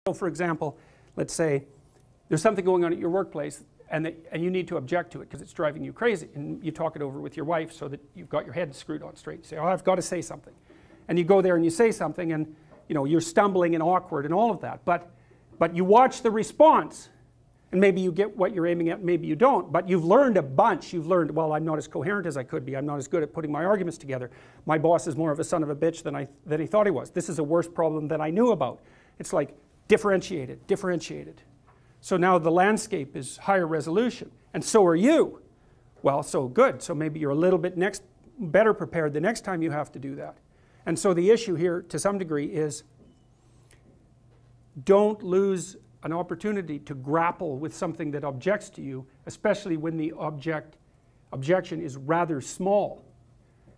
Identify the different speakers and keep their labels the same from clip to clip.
Speaker 1: So for example, let's say there's something going on at your workplace and you need to object to it because it's driving you crazy, and you talk it over with your wife so that you've got your head screwed on straight. You say, oh, I've got to say something. And you go there and you say something, and you're stumbling and awkward and all of that. But you watch the response, and maybe you get what you're aiming at, maybe you don't. But you've learned a bunch. You've learned, well, I'm not as coherent as I could be. I'm not as good at putting my arguments together. My boss is more of a son of a bitch than he thought he was. This is a worse problem than I knew about. It's like differentiated, differentiated. So now the landscape is higher resolution, and so are you. Well, so good. So maybe you're a little bit better prepared the next time you have to do that. And so the issue here, to some degree, is don't lose an opportunity to grapple with something that objects to you, especially when the objection is rather small.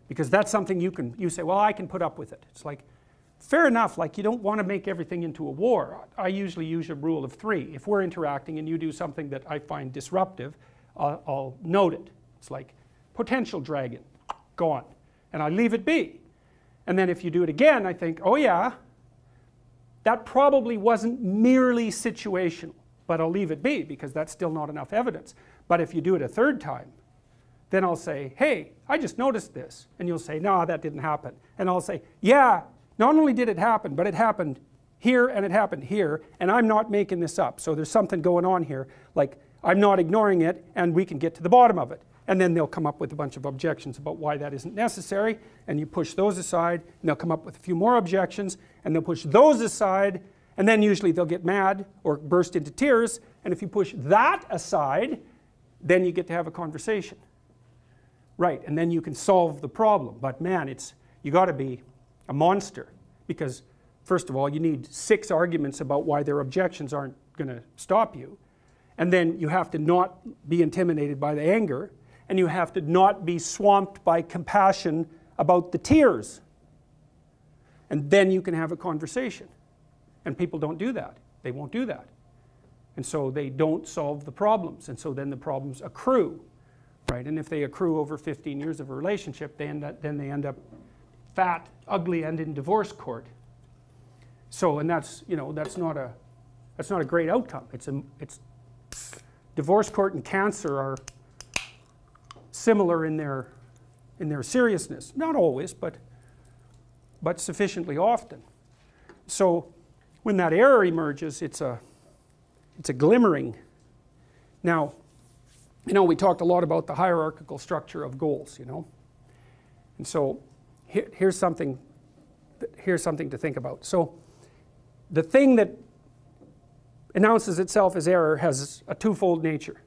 Speaker 1: Because that's something you say, well, I can put up with it. It's like, fair enough, like you don't want to make everything into a war. I usually use a rule of 3. If we're interacting and you do something that I find disruptive, I'll note it. It's like, potential dragon, gone. And I leave it be. And then if you do it again, I think, oh yeah, that probably wasn't merely situational, but I'll leave it be because that's still not enough evidence. But if you do it a third time, then I'll say, hey, I just noticed this. And you'll say, no, that didn't happen. And I'll say, yeah, not only did it happen, but it happened here and it happened here, and I'm not making this up. So there's something going on here, like I'm not ignoring it, and we can get to the bottom of it. And then they'll come up with a bunch of objections about why that isn't necessary, and you push those aside, and they'll come up with a few more objections, and they'll push those aside, and then usually they'll get mad or burst into tears, and if you push that aside, then you get to have a conversation. Right, and then you can solve the problem. But man, you got to be a monster, because first of all, you need 6 arguments about why their objections aren't going to stop you, and then you have to not be intimidated by the anger, and you have to not be swamped by compassion about the tears, and then you can have a conversation. And people don't do that. They won't do that, and so they don't solve the problems, and so then the problems accrue, right? And if they accrue over 15 years of a relationship, then they end up fat, ugly, and in divorce court. So, and that's not a great outcome. It's divorce court and cancer are similar in their seriousness. Not always, but sufficiently often. So when that error emerges, it's a glimmering. Now, we talked a lot about the hierarchical structure of goals, and so here's something to think about. So the thing that announces itself as error has a twofold nature.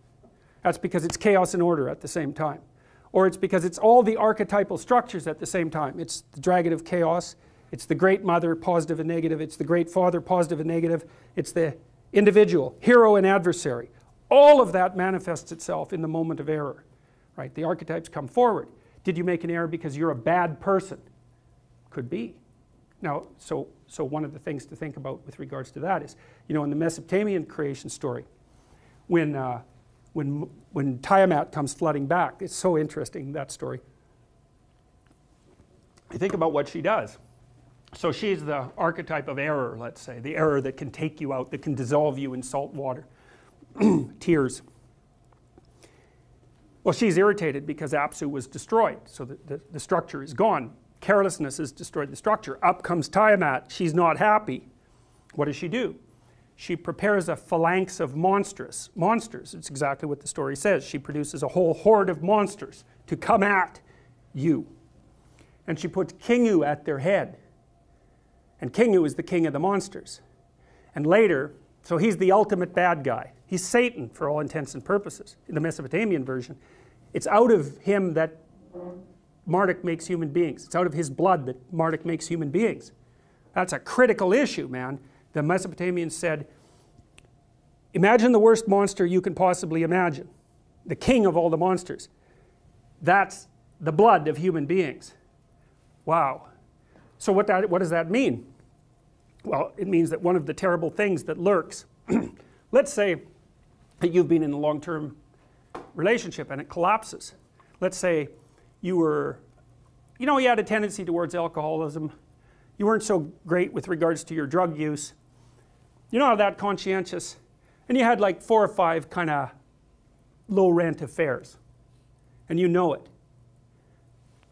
Speaker 1: That's because it's chaos and order at the same time. Or it's because it's all the archetypal structures at the same time. It's the dragon of chaos, it's the great mother, positive and negative, it's the great father, positive and negative, it's the individual, hero and adversary. All of that manifests itself in the moment of error, right? The archetypes come forward. Did you make an error because you're a bad person? Could be. Now, so one of the things to think about with regards to that is, in the Mesopotamian creation story, when Tiamat comes flooding back, it's so interesting, that story. You think about what she does. So she's the archetype of error, let's say, the error that can take you out, that can dissolve you in salt water. Tears. Well, she's irritated because Apsu was destroyed, so the structure is gone. Carelessness has destroyed the structure. Up comes Tiamat. She's not happy. What does she do? She prepares a phalanx of monsters. It's exactly what the story says. She produces a whole horde of monsters to come at you. And she puts Kingu at their head. And Kingu is the king of the monsters. And later, so he's the ultimate bad guy. He's Satan for all intents and purposes. In the Mesopotamian version, it's out of him that Marduk makes human beings. It's out of his blood that Marduk makes human beings. That's a critical issue, man. The Mesopotamians said, imagine the worst monster you can possibly imagine. The king of all the monsters. That's the blood of human beings. Wow. So what does that mean? Well, it means that one of the terrible things that lurks, let's say that you've been in a long-term relationship and it collapses. Let's say you had a tendency towards alcoholism, you weren't so great with regards to your drug use, you're not that conscientious, and you had like 4 or 5 kind of low rent affairs, and you know it.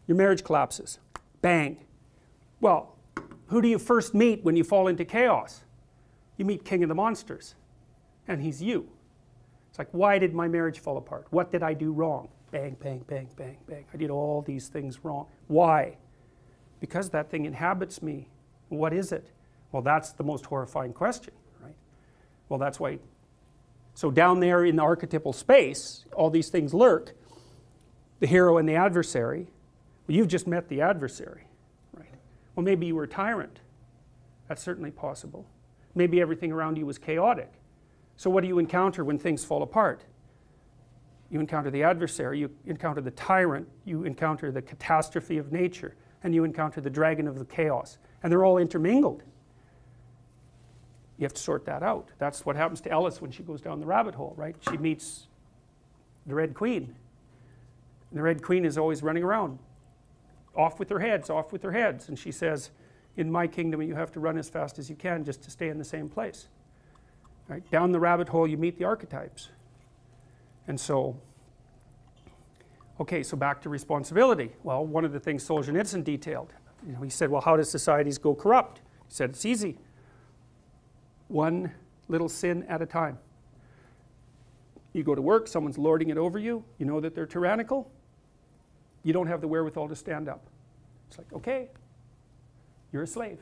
Speaker 1: Your marriage collapses. Bang. Well, who do you first meet when you fall into chaos? You meet King of the Monsters, and he's you. It's like, why did my marriage fall apart? What did I do wrong? Bang, bang, bang, bang, bang. I did all these things wrong. Why? Because that thing inhabits me. What is it? Well, that's the most horrifying question, right? Well, that's why. So down there in the archetypal space, all these things lurk. The hero and the adversary. Well, you've just met the adversary, right? Well, maybe you were a tyrant. That's certainly possible. Maybe everything around you was chaotic. So what do you encounter when things fall apart? You encounter the adversary, you encounter the tyrant, you encounter the catastrophe of nature, and you encounter the dragon of the chaos. And they're all intermingled. You have to sort that out. That's what happens to Ellis when she goes down the rabbit hole, right? She meets the Red Queen. And the Red Queen is always running around. Off with their heads, off with their heads. And she says, in my kingdom you have to run as fast as you can just to stay in the same place. Right? Down the rabbit hole you meet the archetypes. And so, okay, so back to responsibility. Well, one of the things Solzhenitsyn detailed, he said, well, how do societies go corrupt? He said, it's easy. One little sin at a time. You go to work, someone's lording it over you, you know that they're tyrannical, you don't have the wherewithal to stand up. It's like, okay, you're a slave.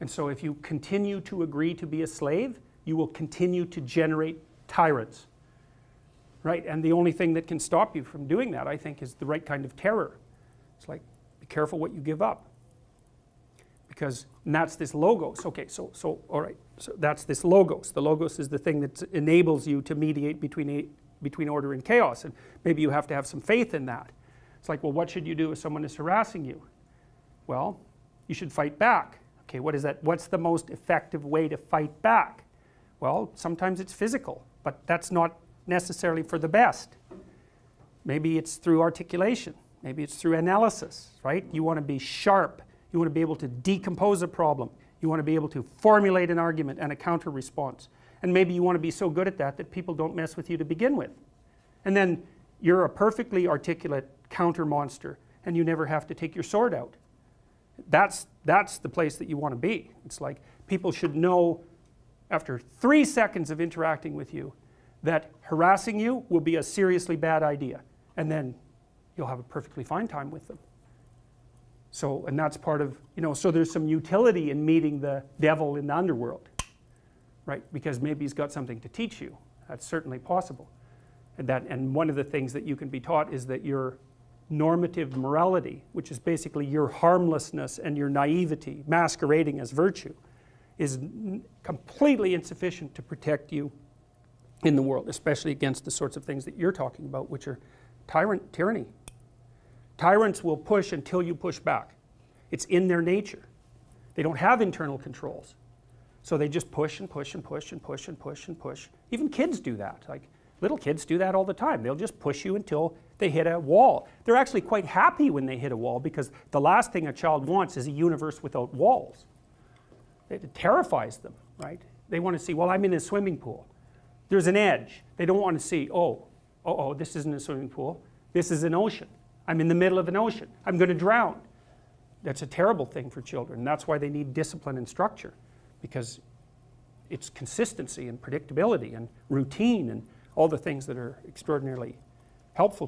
Speaker 1: And so if you continue to agree to be a slave, you will continue to generate tyrants. Right? And the only thing that can stop you from doing that, I think, is the right kind of terror. It's like, be careful what you give up. Because, and that's this logos. Okay, so all right, so that's this logos. The logos is the thing that enables you to mediate between order and chaos. And maybe you have to have some faith in that. It's like, well, what should you do if someone is harassing you? Well, you should fight back. Okay, what is that? What's the most effective way to fight back? Well, sometimes it's physical, but that's not necessarily for the best. Maybe it's through articulation. Maybe it's through analysis, right? You want to be sharp. You want to be able to decompose a problem. You want to be able to formulate an argument and a counter response. And maybe you want to be so good at that that people don't mess with you to begin with. And then you're a perfectly articulate counter monster and you never have to take your sword out. That's the place that you want to be. It's like people should know after 3 seconds of interacting with you that harassing you will be a seriously bad idea. And then you'll have a perfectly fine time with them. So, and that's part of, so there's some utility in meeting the devil in the underworld, right? Because maybe he's got something to teach you. That's certainly possible. And one of the things that you can be taught is that your normative morality, which is basically your harmlessness and your naivety masquerading as virtue, is completely insufficient to protect you in the world, especially against the sorts of things that you're talking about, which are tyranny. Tyrants will push until you push back. It's in their nature. They don't have internal controls. So they just push and push and push and push and push and push. Even kids do that. Like little kids do that all the time. They'll just push you until they hit a wall. They're actually quite happy when they hit a wall because the last thing a child wants is a universe without walls. It terrifies them, right? They want to see, well, I'm in a swimming pool. There's an edge. They don't want to see, oh, this isn't a swimming pool. This is an ocean. I'm in the middle of an ocean. I'm going to drown. That's a terrible thing for children. That's why they need discipline and structure, because it's consistency and predictability and routine and all the things that are extraordinarily helpful